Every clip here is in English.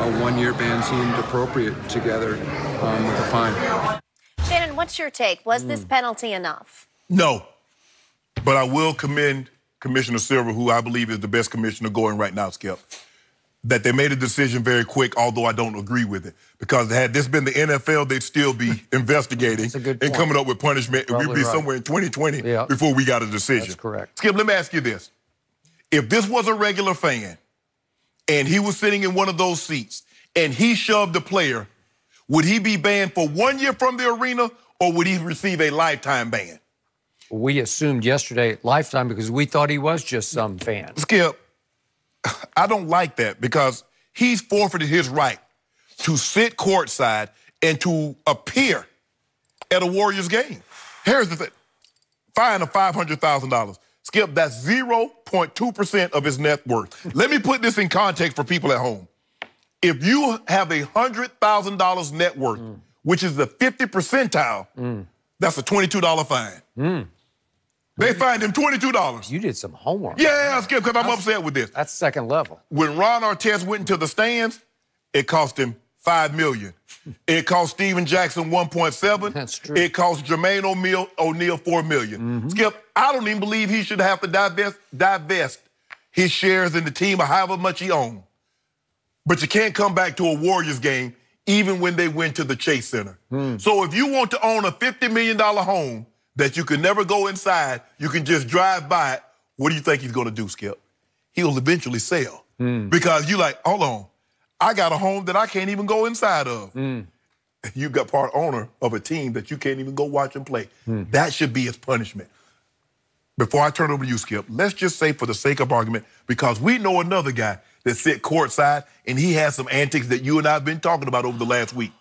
a one-year ban seemed appropriate together with a fine. Shannon, what's your take? Was this penalty enough? No, but I will commend Commissioner Silver, who I believe is the best commissioner going right now, Skip, that they made a decision very quick, although I don't agree with it. Because had this been the NFL, they'd still be investigating and coming up with punishment. And we'd be somewhere in 2020 before we got a decision. That's correct. Skip, let me ask you this. If this was a regular fan and he was sitting in one of those seats and he shoved a player, would he be banned for 1 year from the arena or would he receive a lifetime ban? We assumed yesterday lifetime because we thought he was just some fan. Skip, I don't like that because he's forfeited his right to sit courtside and to appear at a Warriors game. Here's the thing. Fine of $500,000. Skip, that's 0.2% of his net worth. Let me put this in context for people at home. If you have a $100,000 net worth, which is the 50th percentile, that's a $22 fine. They fined him $22. You did some homework. Yeah, Skip, because I'm upset with this. That's second level. When Ron Artest went into the stands, it cost him $5 million. It cost Steven Jackson $1.7 million. That's true. It cost Jermaine O'Neal $4 million. Skip, I don't even believe he should have to divest his shares in the team or however much he owned. But you can't come back to a Warriors game even when they went to the Chase Center. So if you want to own a $50 million home that you can never go inside, you can just drive by it, what do you think he's going to do, Skip? He'll eventually sell. Because you like, hold on, I got a home that I can't even go inside of. You got part owner of a team that you can't even go watch and play. That should be his punishment. Before I turn it over to you, Skip, let's just say for the sake of argument, because we know another guy that sit courtside and he has some antics that you and I have been talking about over the last week.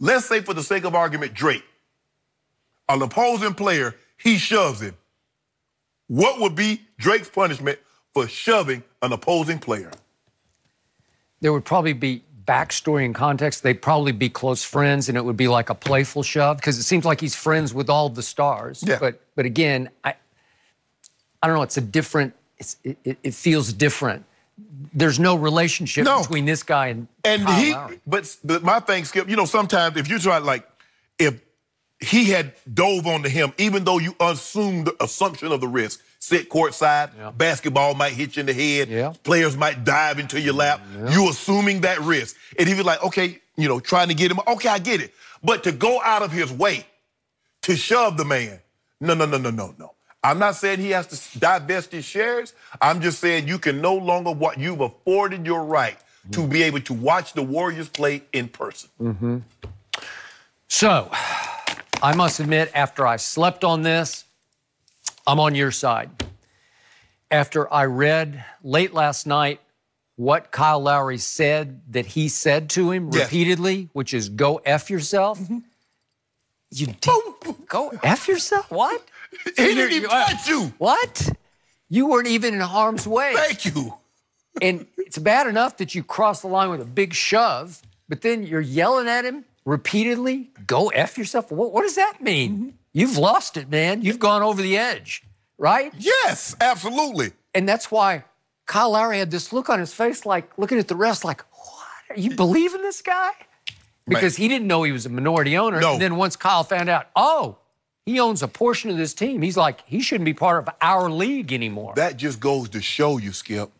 Let's say for the sake of argument, Drake, an opposing player, he shoves him. What would be Drake's punishment for shoving an opposing player? There would probably be backstory and context. They'd probably be close friends, and it would be like a playful shove because it seems like he's friends with all the stars. Yeah. But again, I don't know. It's a different. It feels different. There's no relationship between this guy and Kyle Lowry. But my thing, Skip, you know, sometimes if you try, like, if he had dove onto him, even though you assume the assumption of the risk, sit courtside, basketball might hit you in the head, players might dive into your lap, you assuming that risk. And he was like, okay, you know, trying to get him, okay, I get it. But to go out of his way to shove the man, no. I'm not saying he has to divest his shares. I'm just saying you can no longer, you've afforded your right to be able to watch the Warriors play in person. So, I must admit, after I slept on this, I'm on your side. After I read late last night what Kyle Lowry said that he said to him repeatedly, which is go F yourself. You did go F yourself? What? He didn't even touch you. What? You weren't even in harm's way. Thank you. And it's bad enough that you crossed the line with a big shove, but then you're yelling at him repeatedly, go F yourself? What does that mean? You've lost it, man. You've gone over the edge, right? Yes, absolutely. And that's why Kyle Lowry had this look on his face, like looking at the rest, like, what? Are you believing this guy? Because he didn't know he was a minority owner. No. And then once Kyle found out, oh, he owns a portion of this team, he's like, he shouldn't be part of our league anymore. That just goes to show you, Skip,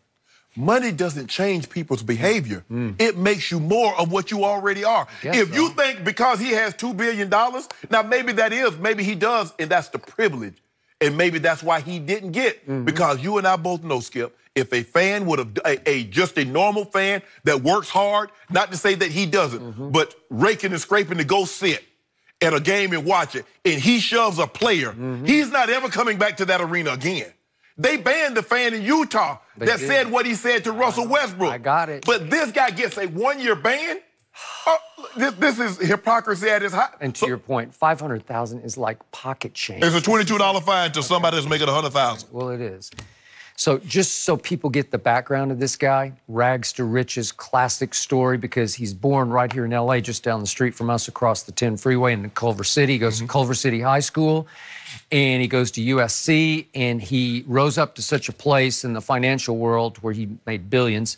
money doesn't change people's behavior. It makes you more of what you already are. If you think because he has $2 billion, now maybe maybe he does, and that's the privilege. And maybe that's why he didn't get, because you and I both know, Skip, if a fan would have, just a normal fan that works hard, not to say that he doesn't, but raking and scraping to go sit at a game and watch it, and he shoves a player, he's not ever coming back to that arena again. They banned the fan in Utah that said what he said to Russell Westbrook. I got it. But this guy gets a 1-year ban? This is hypocrisy at its height. And to your point, $500,000 is like pocket change. It's a $22 fine to somebody that's making $100,000. Well, it is. So just so people get the background of this guy, rags to riches, classic story, because he's born right here in L.A., just down the street from us across the 10 freeway in Culver City. He goes to Culver City High School, and he goes to USC, and he rose up to such a place in the financial world where he made billions.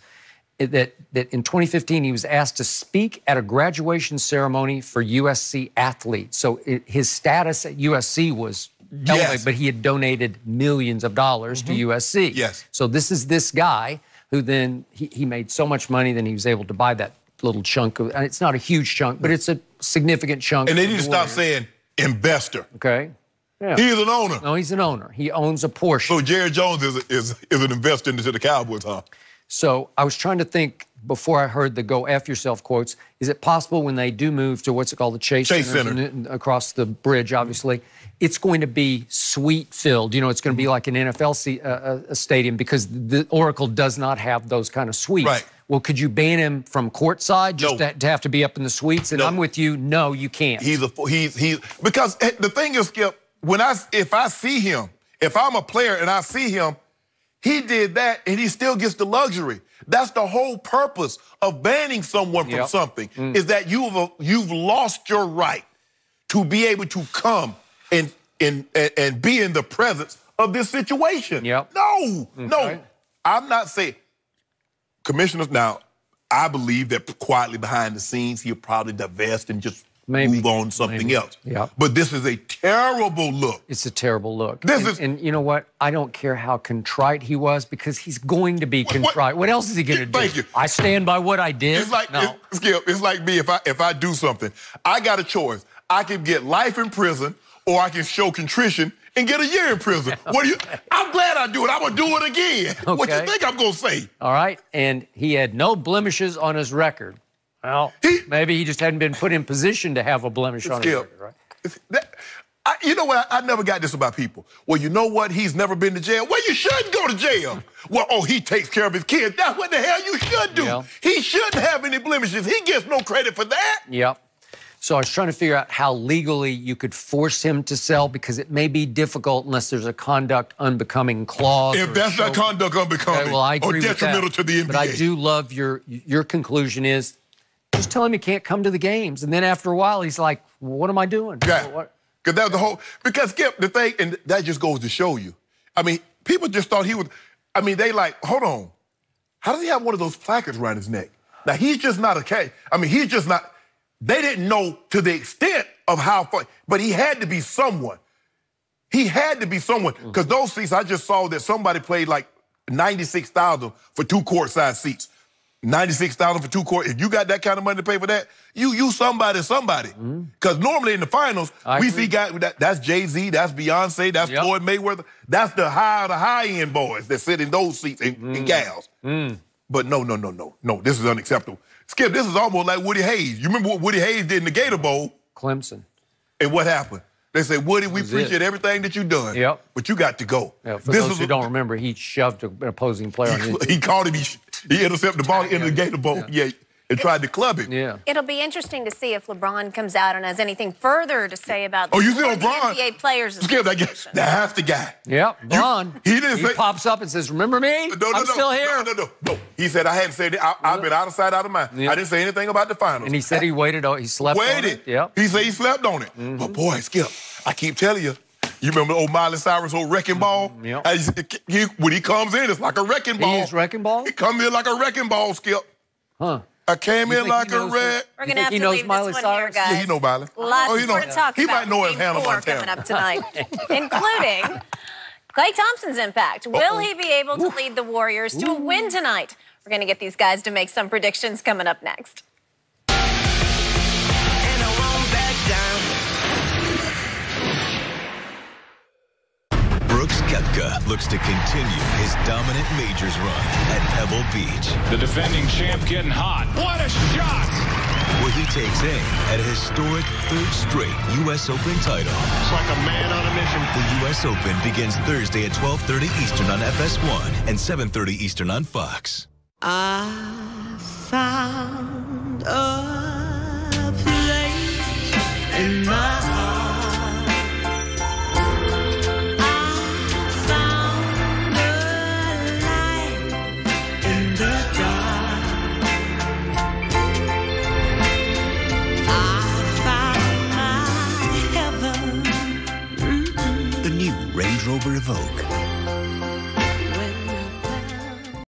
that in 2015 he was asked to speak at a graduation ceremony for USC athletes. So his status at USC was elevated, but he had donated millions of dollars to USC. Yes. So this is this guy who then he made so much money, then he was able to buy that little chunk of, and it's not a huge chunk, but it's a significant chunk. And they need to stop saying investor. Okay. Yeah. He is an owner. No, he's an owner. He owns a portion. So Jerry Jones is an investor into the Cowboys, huh? So I was trying to think before I heard the "go F yourself" quotes, is it possible when they do move to what's it called, the Chase Center across the bridge, obviously, it's going to be suite filled. You know, it's going to be like an NFL stadium because the Oracle does not have those kind of suites. Right. Well, could you ban him from courtside just to have to be up in the suites? And I'm with you. No, you can't. He's because the thing is, Skip, if I see him, if I'm a player and I see him, he did that and he still gets the luxury. That's the whole purpose of banning someone from something, is that you've lost your right to be able to come and be in the presence of this situation. No, I'm not saying. Commissioners, now, I believe that quietly behind the scenes, he'll probably divest and just move on to something else. But this is a terrible look. It's a terrible look. And you know what? I don't care how contrite he was because he's going to be contrite. What else is he going to do? Thank you. I stand by what I did. It's like, Skip, it's like me if I do something. I got a choice. I can get life in prison or I can show contrition and get a year in prison. I'm glad I do it. I'm going to do it again. Okay. What you think I'm going to say? All right. And he had no blemishes on his record. Well, maybe he just hadn't been put in position to have a blemish on his record, right? You know what? I never got this about people. Well, you know what? He's never been to jail. Well, you shouldn't go to jail. Well, he takes care of his kids. That's what the hell you should do. He shouldn't have any blemishes. He gets no credit for that. Yep. So I was trying to figure out how legally you could force him to sell because it may be difficult unless there's a conduct unbecoming clause. If that's not conduct unbecoming or detrimental to the NBA. But I do love your conclusion is just tell him he can't come to the games. And then after a while, he's like, well, what am I doing? Yeah. Because that was the whole, because Skip, the thing, and that just goes to show you. I mean, people just thought he was, I mean, they like, hold on. How does he have one of those placards around his neck? Now, he's just not he's just not, they didn't know to the extent of how far, but he had to be someone. He had to be someone. Because those seats, I just saw that somebody paid like $96,000 for 2 courtside seats. $96,000 for 2 court. If you got that kind of money to pay for that, you somebody. Because normally in the finals, we see guys, that's Jay-Z, that's Beyonce, that's Floyd Mayweather. That's the high-end boys that sit in those seats and gals. But no, this is unacceptable. Skip, this is almost like Woody Hayes. You remember what Woody Hayes did in the Gator Bowl? Clemson. And what happened? They said, Woody, we appreciate everything that you've done. But you got to go. For those who don't remember, he shoved an opposing player on his He called him, he intercepted the ball in the Gator Bowl. And tried to club him. It'll be interesting to see if LeBron comes out and has anything further to say about you see the LeBron? NBA players. Skip, that's the guy. Bron. He pops up and says, remember me? I'm still here. No. He said, I hadn't said it. I've been out of sight, out of mind. I didn't say anything about the finals. And he said he waited, he slept on it. He said he slept on it. But boy, Skip, I keep telling you, you remember old Miley Cyrus' old wrecking ball? When he comes in, it's like a wrecking ball. He is wrecking ball? He comes in like a wrecking ball, Skip. I came in like a wreck. We're going to have to leave Miley this one here, guys. Yeah, he know Miley. Lots more to talk about. He might know his Hannah Montana. Coming up tonight, including Klay Thompson's impact. Will he be able to lead the Warriors to a win tonight? We're going to get these guys to make some predictions coming up next. Brooks Koepka looks to continue his dominant majors run at Pebble Beach. The defending champ getting hot. What a shot! Where he takes aim at a historic 3rd straight U.S. Open title. It's like a man on a mission. The U.S. Open begins Thursday at 12:30 Eastern on FS1 and 7:30 Eastern on Fox. I found a place in my heart. The new Range Rover Evoque.